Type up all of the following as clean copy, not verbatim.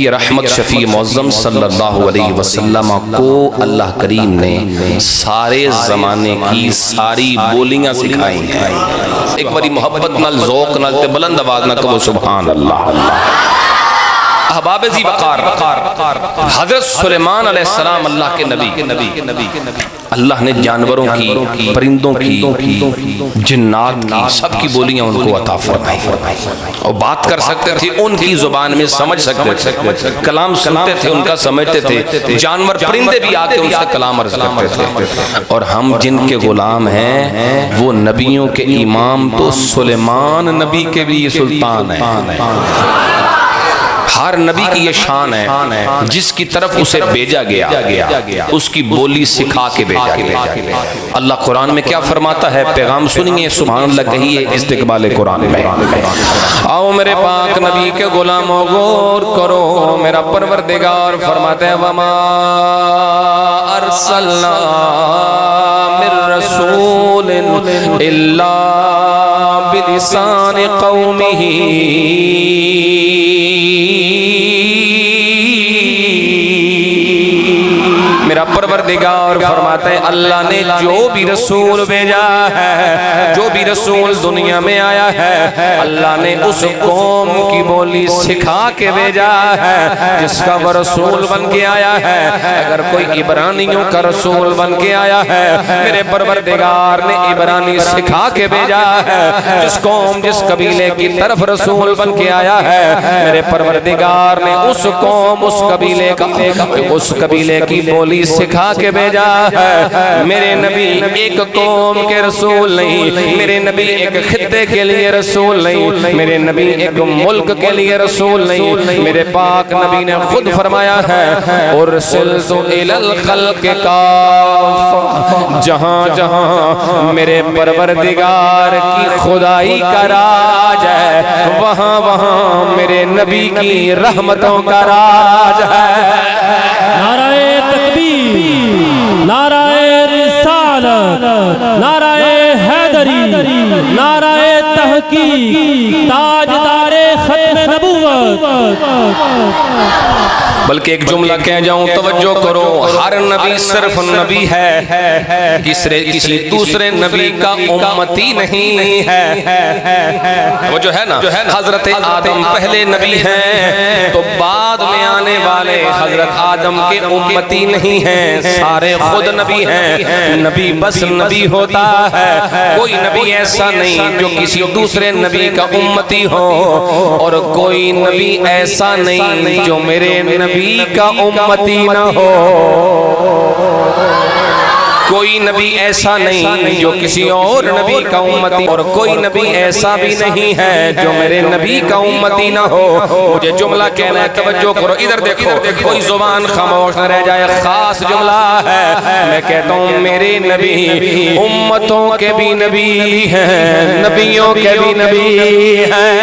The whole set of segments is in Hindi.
नबी रहमत शफी मौज़म सल्लल्लाहु अलैहि वसल्लम को अल्लाह करीम ने सारे ज़माने की सारी बोलियां सिखाई हैं। एक बारी मोहब्बत नाल ज़ौक़ नाल ते बुलंद आवाज़ नाल कहो सुभान अल्लाह। अहबाब ज़ी वक़ार हज़रत सुलेमान अलैहिस्सलाम अल्लाह के नबी, अल्लाह ने जानवरों की, परिंदों की, जिन्नात की, सबकी बोलियां उनको अता फरमाई और बात कर सकते थे, उनकी जुबान में समझ सकते थे, कलाम सुनते थे, उनका समझते थे। जानवर परिंदे भी आके उनसे कलाम अर्ज करते थे। और हम जिनके गुलाम हैं वो नबियों के इमाम तो सुलेमान नबी के भी सुल्तान है। हर नबी की ये शान है, जिसकी तरफ उसे भेजा गया उसकी बोली सिखा के भेजा गया। अल्लाह कुरान में क्या फरमाता है, पैगाम सुनिए, सुभान अल्लाह कहिए इस्तिक़बाल कुरान में। आओ मेरे पाक नबी के गुलामों गौर करो, मेरा परवरदिगार फरमाते हैं वमा अरसलना मिर रसूलिन इल्ला बिलिसानि कौमिही। मेरा परवरदिगार फरमाता है अल्लाह ने जो भी रसूल भेजा है, जो भी रसूल दुनिया में आया है, अल्लाह ने उस कौम की बोली सिखा के भेजा है जिसका वो रसूल बन के आया है। अगर कोई इब्रानियों का रसूल बन के आया है, मेरे परवरदिगार ने इब्रानी सिखा के भेजा है। जिस कौम जिस कबीले की तरफ रसूल बन के आया है, मेरे परवरदिगार ने उस कौम उस कबीले की बोली सिखा के भेजा है। मेरे नबी एक कौम के रसूल नहीं, मेरे नबी एक खित्ते के लिए रसूल नहीं, मेरे नबी एक मुल्क के लिए रसूल नहीं। मेरे पाक नबी ने खुद फरमाया है उरसिलतु इलल खल्क़ि काफ़ा, जहाँ जहाँ मेरे परवरदिगार की खुदाई का राज है, वहाँ वहाँ मेरे नबी की रहमतों का राज है। नाराए तकबीर, नाराए रिसालत, नाराए हैदरी, नाराए तहकीक, ताजदारे खत्म नबूवत। बल्कि एक जुमला कह जाऊं, तवज्जो करो, हर नबी सिर्फ नबी है, किसी दूसरे नबी का उम्मती नहीं है। वो जो है ना, हजरत आदम पहले नबी हैं, तो बाद में आने वाले हजरत आदम के उम्मती नहीं हैं, सारे खुद नबी हैं। नबी बस नबी होता है, कोई नबी ऐसा नहीं जो किसी दूसरे नबी का उम्मती हो, और कोई नबी ऐसा नहीं जो मेरे नबी का उम्मती न हो। कोई नबी ऐसा नहीं जो किसी और नबी का उम्मती, और कोई नबी ऐसा भी नहीं है जो मेरे नबी का उम्मती ना हो। मुझे जुमला कहना है, तवज्जो करो, इधर देखो, कोई जुबान खामोश न रह जाए। खास जुमला है, मैं कहता हूँ मेरे नबी उम्मतों के भी नबी हैं, नबियों के भी नबी हैं।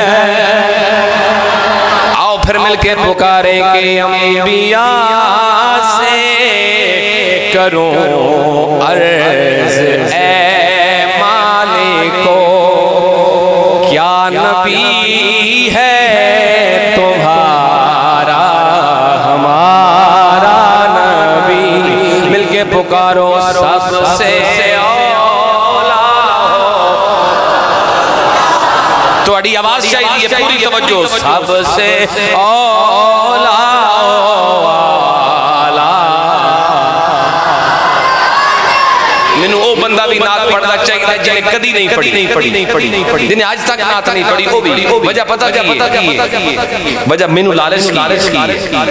आओ फिर मिलके पुकारे के अंबिया से करूं अर्ज़ ए मालिको, क्या नबी है तुम्हारा हमारा नबी। मिलके पुकारो सबसे औला, थोड़ी आवाज चाहिए, पूरी तवज्जो। सबसे औला मैनू वो बंदा भी नात पढ़ना चाहिए जिन्हें कदी नहीं पढ़ी, जिन्हें आज तक नात नहीं पढ़ी। वो भी वजह पता की वजह मैनू लालच की,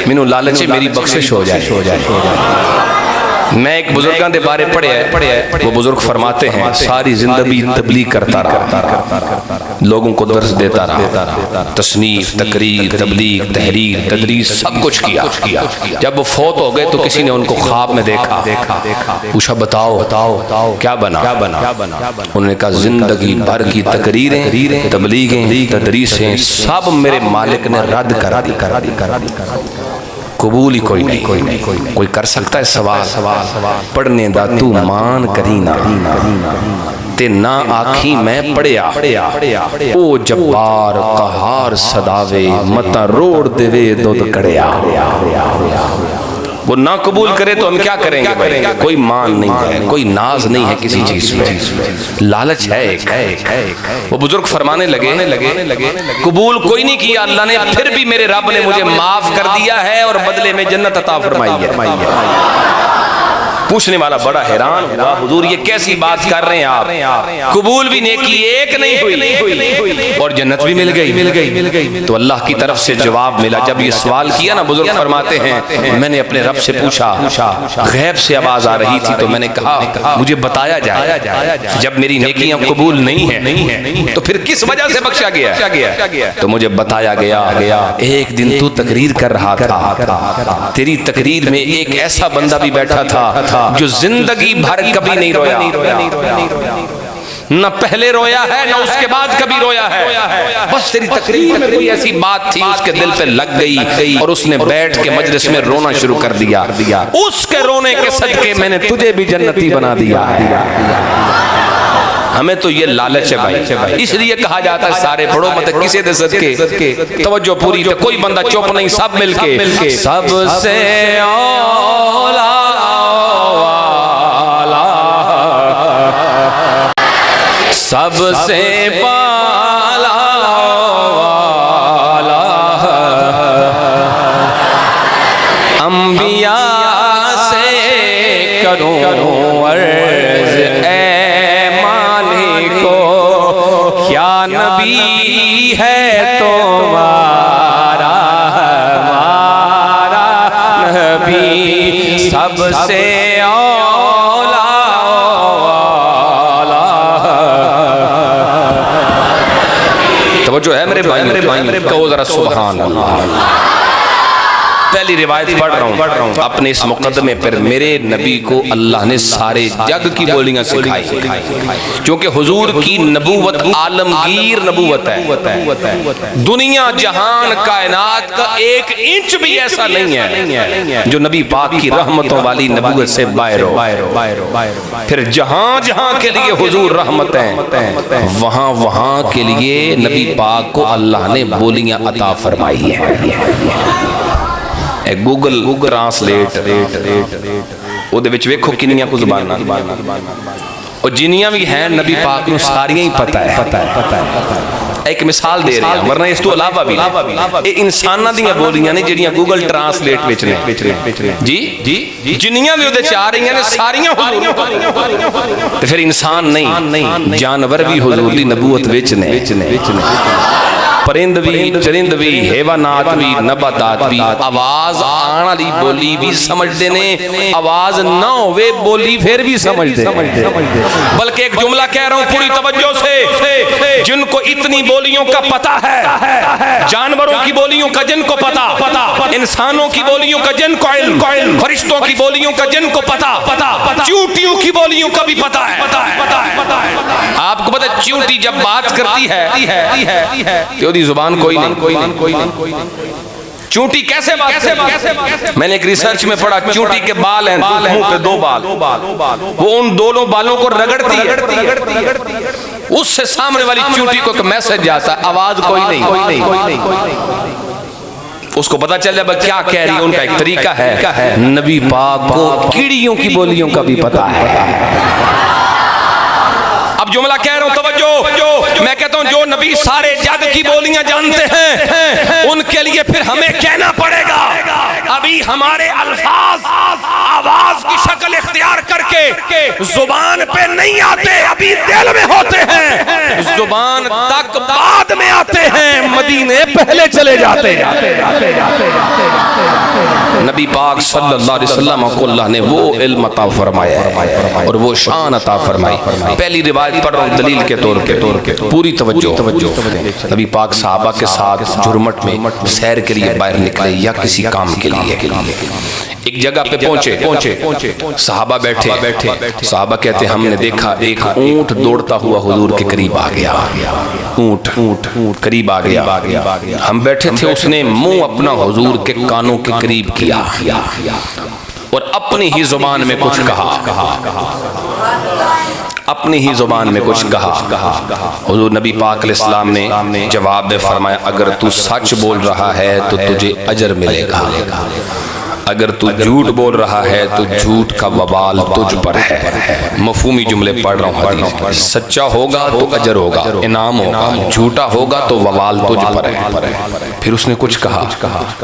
मैनू लालच मेरी बख्शिश हो जाए। मैं एक बुजुर्गां दे बारे पढ़े, वो बुजुर्ग फरमाते हैं सारी जिंदगी तबलीग करता रहा, लोगों को दर्स देता रहा, तसनीफ, तकरीर, तबलीग, तहरीर, तदरीस सब कुछ किया। जब वो फौत हो गए तो किसी ने उनको ख्वाब में देखा, पूछा बताओ क्या बना? उन्होंने कहा जिंदगी भर की तकरीरें, तबलीगें, तदरीसें सब मेरे मालिक ने रद्द करा दी, कबूल ही कोई नहीं। कोई कर सकता है सवाल, पढ़ने दा तू मान करी ना। ते ना आखी मैं पढ़िया ओ जब्बार कहार सदावे मता रोड़ देवे दुध कड़िया। वो ना कबूल करे तो हम क्या करेंगे भाई? कोई मान नहीं है, कोई नाज नहीं है किसी चीज में, लालच है एक। वो बुजुर्ग फरमाने लगे कबूल कोई नहीं किया अल्लाह ने, फिर भी मेरे रब ने मुझे माफ कर दिया है और बदले में जन्नत अता फरमाई है। पूछने वाला बड़ा हैरान हुआ, हुजूर ये कैसी बात कर रहे हैं आप? कबूल भी नेकी एक नहीं हुई और जन्नत भी मिल गई। तो अल्लाह की तरफ से जवाब मिला। जब ये सवाल किया ना, बुजुर्ग फरमाते हैं मैंने अपने रब से पूछा, गैब से आवाज आ रही थी तो मैंने कहा मुझे बताया जाए जब मेरी नेकियां कबूल नहीं है तो फिर किस वजह से बख्शा गया? तो मुझे बताया गया एक दिन तू तकरीर कर रहा था, तेरी तकरीर में एक ऐसा बंदा भी बैठा था जो जिंदगी भर कभी नहीं रोया, न पहले रोया है न उसके बाद कभी रोया है। बस तेरी तकरीर में कोई ऐसी बात थी उसके दिल पे लग गई और उसने बैठ के मजलिस में रोना शुरू कर दिया। उसके रोने के सदके मैंने तुझे भी जन्नती बना दिया है। हमें तो ये लालच है भाई, इसलिए कहा जाता है सारे पढ़ो मत किसी दे सदके, तवज्जो पूरी, तो कोई बंदा चुप नहीं, सब मिलके सबसे औला सबसे पाला वाला अंबिया से करूं अर्ज ए मालिको, क्या नबी है तुम्हारा हमारा नबी सबसे जो है मेरे भाई कहो जरा सुभान अल्लाह। पहली रिवायत पढ़ रहा हूँ अपने इस मुकदमे पर। मेरे नबी को अल्लाह ने सारे जग की बोलियां सिखाई, क्योंकि हुजूर की नबूवत आलमगीर नबूवत है। दुनिया जहान कायनात का एक इंच भी ऐसा नहीं है जो नबी पाक की रहमतों वाली नबूवत से बाहर हो। फिर जहां जहां के लिए हुजूर रहमतें, वहां वहां के लिए नबी पाक को अल्लाह ने बोलियां अता फरमाई है। गूगल ट्रांसलेट ਉਹਦੇ ਵਿੱਚ ਵੇਖੋ ਕਿੰਨੀਆਂ ਕੁ ਜ਼ਬਾਨਾਂ, और जिन्नियां भी हैं नबी पाक ਨੂੰ ਸਾਰੀਆਂ ਹੀ ਪਤਾ ਹੈ। एक मिसाल दे रहे हैं, वरना इस तो अलावा भी ये इंसानां ਦੀਆਂ ਬੋਲੀਆਂ ਨੇ ਜਿਹੜੀਆਂ गूगल ट्रांसलेट ਵਿੱਚ ਨੇ जी जिन्नियां भी ਉਹਦੇ ਚ ਆ ਰਹੀਆਂ ਨੇ ਸਾਰੀਆਂ हुजूर ਨੂੰ। ਤੇ ਫਿਰ इंसान नहीं जानवर भी हुजूर ਦੀ नबूवत ਵਿੱਚ ने। परिंद भी चरिंद भी हैवानात भी नबातात भी आवाज आने वाली बोली भी समझते ने, आवाज ना होवे बोली फिर भी समझते। बल्कि एक जुमला कह रहा हूं पूरी तवज्जो से, जिनको इतनी बोलियों का पता है, जानवरों की बोलियों का जिनको पता, इंसानों की बोलियों का जिनको इल्म, फरिश्तों की बोलियों का जिनको पता, चींटियों की बोलियों का भी पता है। आपको पता चींटी जब बात करती है जुबान कोई नहीं। चूंटी कैसे बात? मैंने एक रिसर्च में पढ़ा, चूंटी के बाल हैं, मुंह पे 2 बाल, वो उन दोनों बालों को रगड़ती है, उससे सामने वाली चूंटी को मैसेज जाता है, आवाज कोई नहीं। उसको पता चल जाए क्या कह रही है। उनका एक तरीका है। नबी पाक को कीड़ियों की बोलियों का भी पता है। अब जुमला कह रहा हूं तवज्जो, मैं कहता हूं जो नबी सारे जग की बोलियां जानते हैं उनके लिए फिर हमें कहना पड़ेगा। अभी हमारे अल्फाज आवाज की शक्ल इख्तियार करके जुबान पे नहीं आते, अभी दिल में होते हैं, जुबान तक बाद में आते हैं, मदीने पहले चले जाते हैं। नबी पाक सल्लल्लाहु अलैहि वसल्लम को अल्लाह ने वो इल्म अता फरमाया है और वो शान अता फरमाई। पहली रिवायत पढ़ रहा हूं दलील के तौर पे, पूरी तवज्जो। नबी पाक सहाबा के साथ झुरमट में सैर के लिए बाहर निकले या किसी काम के लिए। एक जगह पे पहुंचे, सहाबा बैठे। सहाबा कहते हमने देखा एक ऊंट दौड़ता हुआ हुजूर के करीब आ गया। ऊंट करीब आ गया। हम बैठे थे, उसने मुंह अपना हुजूर के कानों के करीब किया और अपनी ही जुबान में कुछ कहा। अपनी ही जुबान में कुछ कहा। हुजूर नबी पाक अलैहिस्सलाम ने जवाब में फरमाया, अगर तू सच बोल रहा है तो तुझे अजर मिलेगा, अगर तू झूठ बोल रहा है तो झूठ का वबाल तुझ पर है। मफहूमी जुमले पढ़ रहा हूँ हदीस। सच्चा होगा तो अजर होगा, इनाम होगा, झूठा होगा तो वबाल तुझ पर है। फिर उसने कुछ कहा,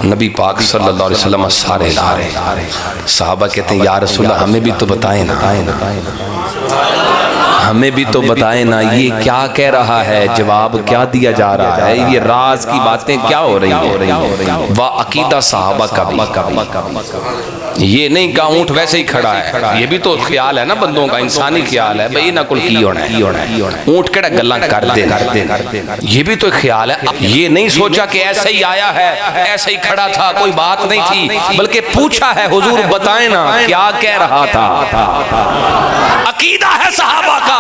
नबी पाक सल्लल्लाहु अलैहि वसल्लम सारे ला रहे। सहाबा कहते हैं, या रसूलल्लाह हमें भी तो बताएं ना, हमें भी तो बताएं ना, ये क्या कह रहा है, जवाब क्या दिया जा रहा है, ये राज की बातें क्या हो रही है। वाह अकीदा सहाबा का भी, ये नहीं का ऊंट वैसे ही खड़ा है, ये भी तो ख्याल है ना बंदों का, इंसानी ख्याल है भाई ना कुल की होना है, ऊंट केड़ा गल्ला कर दे, ये भी तो ख्याल है। ये नहीं सोचा कि ऐसे ही आया है, ऐसे ही खड़ा था, कोई बात नहीं थी, बल्कि पूछा है हुजूर बताएं ना क्या कह रहा था। अकीदा है सहाबा का,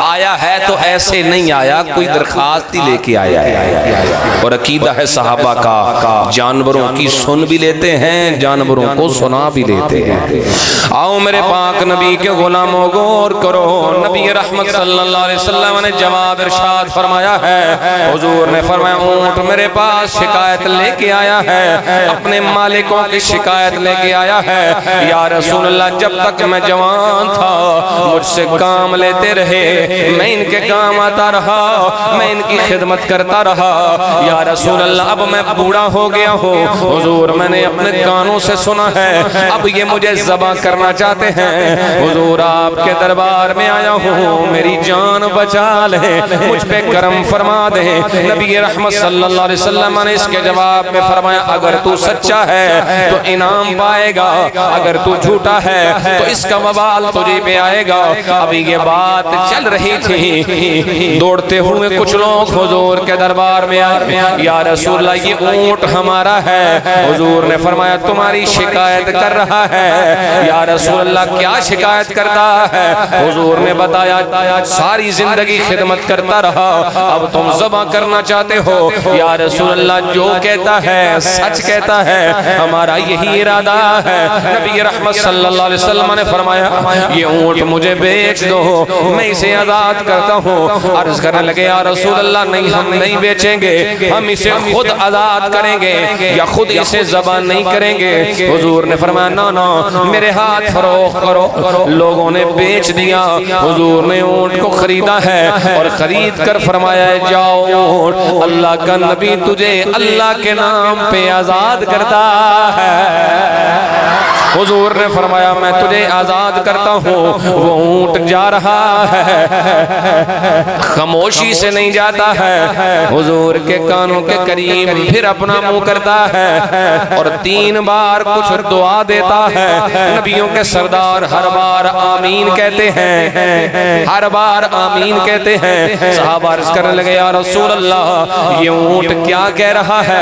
आया है तो ऐसे नहीं आया, कोई दरखास्त ही लेके आया है। और अकीदा है सहाबा का, जानवरों की सुन भी लेते हैं, जानवरों को सुना भी लेते हैं। आओ मेरे पाक नबी के गुलामों गौर करो, नबी रहमत सल्लल्लाहु अलैहि वसल्लम ने जवाब इरशाद फरमाया है। हुजूर ने फरमाया, ऊंट मेरे पास शिकायत लेके आया है, अपने मालिकों की शिकायत लेके आया है। या रसूल अल्लाह, जब तक मैं जवान था मुझसे काम लेते रहे, मैं इनके काम आता रहा, मैं इनकी खिदमत करता रहा। या रसूल अल्लाह, अब मैं बूढ़ा हो गया हूँ, हुजूर मैंने अपने कानों से सुना है, अब ये मुझे ज़बा करना चाहते हैं, हुजूर आपके दरबार में आया हूँ, मेरी जान बचा ले, मुझ पे करम फरमा दे। नबी रहमत सल्लल्लाहु अलैहि वसल्लम ने इसके जवाब में फरमाया, अगर तू सच्चा है तो इनाम पाएगा, अगर तू झूठा है तो इसका वबाल तुझे पे आएगा। अभी ये बात चल रही थी, दौड़ते हुए कुछ लोग हुजूर के दरबार में आए। या रसूलल्लाह, ये ऊंट हमारा है। हुजूर ने फरमाया, तुम्हारी शिकायत कर रहा है। या रसूलल्लाह, क्या शिकायत करता है? हुजूर ने बताया, सारी जिंदगी खिदमत करता रहा, अब तुम ज़बा करना चाहते हो। या रसूलल्लाह, जो कहता है सच कहता है, हमारा यही इरादा है। नबी रहमत सल्लल्लाहु अलैहि वसल्लम ने फरमाया, ये ऊंट मुझे बेच दो, मैं इसे आजाद करता हूँ। अर्ज करने लगे, या रसूल अल्लाह, नहीं हम नहीं बेचेंगे, हम इसे खुद आजाद करेंगे या खुद इसे ज़बान नहीं करेंगे। हुजूर ने फरमाया, ना ना, मेरे हाथ फरोख्त करो। लोगों ने बेच दिया। हुजूर ने ऊंट को खरीदा है और खरीद कर फरमाया, जाओ ऊंट, अल्लाह का नबी तुझे अल्लाह के नाम पे आजाद करता है। हुजूर ने फरमाया, मैं तुझे आजाद करता हूँ। वो ऊंट जा रहा है, खामोशी से नहीं जाता है, हुजूर के कानों के करीब फिर अपना मुंह करता है और 3 बार कुछ दुआ देता है। नबियों के सरदार हर बार आमीन कहते हैं, हर बार आमीन कहते हैं। सहाबा अर्ज़ करने लगे, या रसूल अल्लाह, ये ऊंट क्या कह रहा है,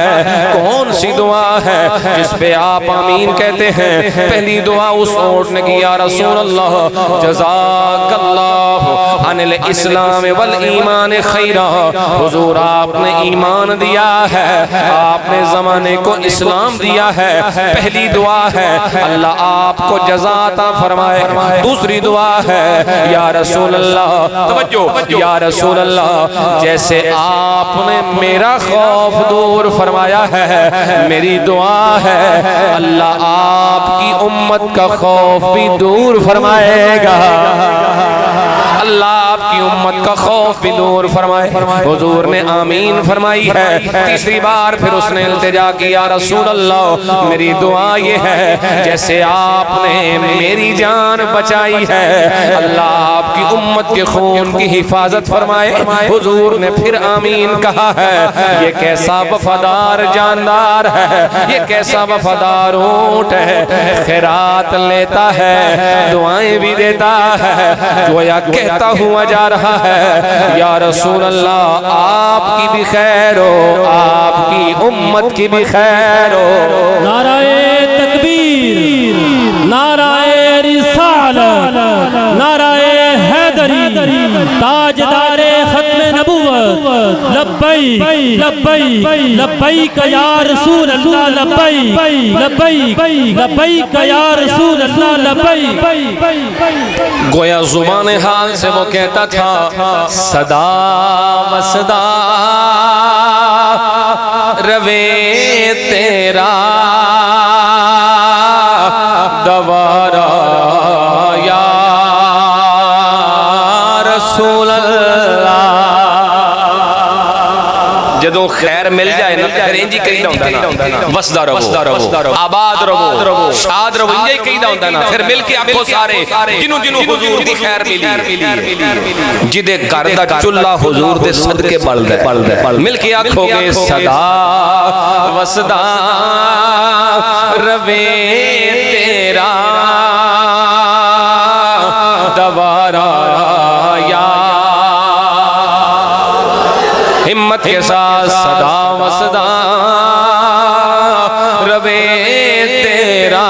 कौन सी दुआ है जिस पे आप आमीन कहते हैं? पहली दुआ उस ऊंट ने की, या रसूल अल्लाह, जज़ाकल्लाहु अनिल इस्लाम वल ईमान खैरा। हुजूर आपने ईमान दिया है, आपने ज़माने को इस्लाम दिया है। पहली दुआ है, अल्लाह आपको जज़ाता फरमाए। दूसरी दुआ है, या रसूल अल्लाह, तवज्जो, या रसूल अल्लाह, जैसे आपने मेरा खौफ दूर फरमाया है, मेरी दुआ है अल्लाह आपकी उम्मत का खौफ भी दूर फरमाएगा, अल्लाह आपकी उम्मत का खौफ भी दूर फरमाए। हुजूर ने आमीन फरमाई है। तीसरी बार फिर उसने इल्तिजा की, या रसूल अल्लाह, मेरी दुआ ये है, जैसे आपने मेरी जान बचाई है, अल्लाह आपकी उम्मत के खून की हिफाजत फरमाए। हुजूर ने फिर आमीन कहा है। ये कैसा वफादार जानदार है, ये कैसा वफादार ऊंट है, खैरात लेता है, दुआएं भी देता है, गोया कहता हुआ जा रहा है, या रसूल अल्लाह, आपकी भी खैर हो, आपकी उम्मत की भी खैर हो। नाराए तकबीर, नाराए रिसालत, नाराए हैदरी, ताजदारे खत्म नबुव्वत, लब्बैक लब्बैक लब्बैक या रसूल अल्लाह लब्बैक लब्बैक लब्बैक या रसूल अल्लाह लब्बैक। गोया जुबान हाल से वो कहता था सदा वसदा रवे तेरा दवारा या रसूल अल्लाह। जदों खैर मिल जाए ना फिर इंज ही कहीदा हुंदा ना वसदा रहो आबाद रहो शाद रहो इंज ही कहीदा हुंदा ना। फिर मिल के आखो सारे जिन्हों जिन्हों हुजूर दी खैर मिली जिदे घर दा चुल्हा हुजूर दे सदके बलदा मिल के आखोगे सदा वसदा रवे तेरा दवारा या। हिम्मत के साथ सदा वसदा रवे तेरा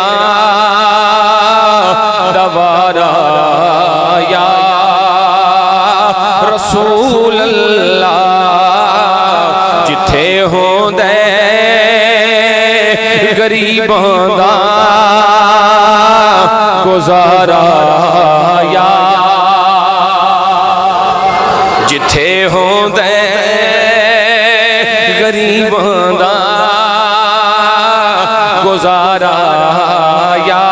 दवारा या रसूल अल्लाह। जिथे होंदे गरीबां दा गुजारा या जिथे होंदे गरीबां दा गुजारा या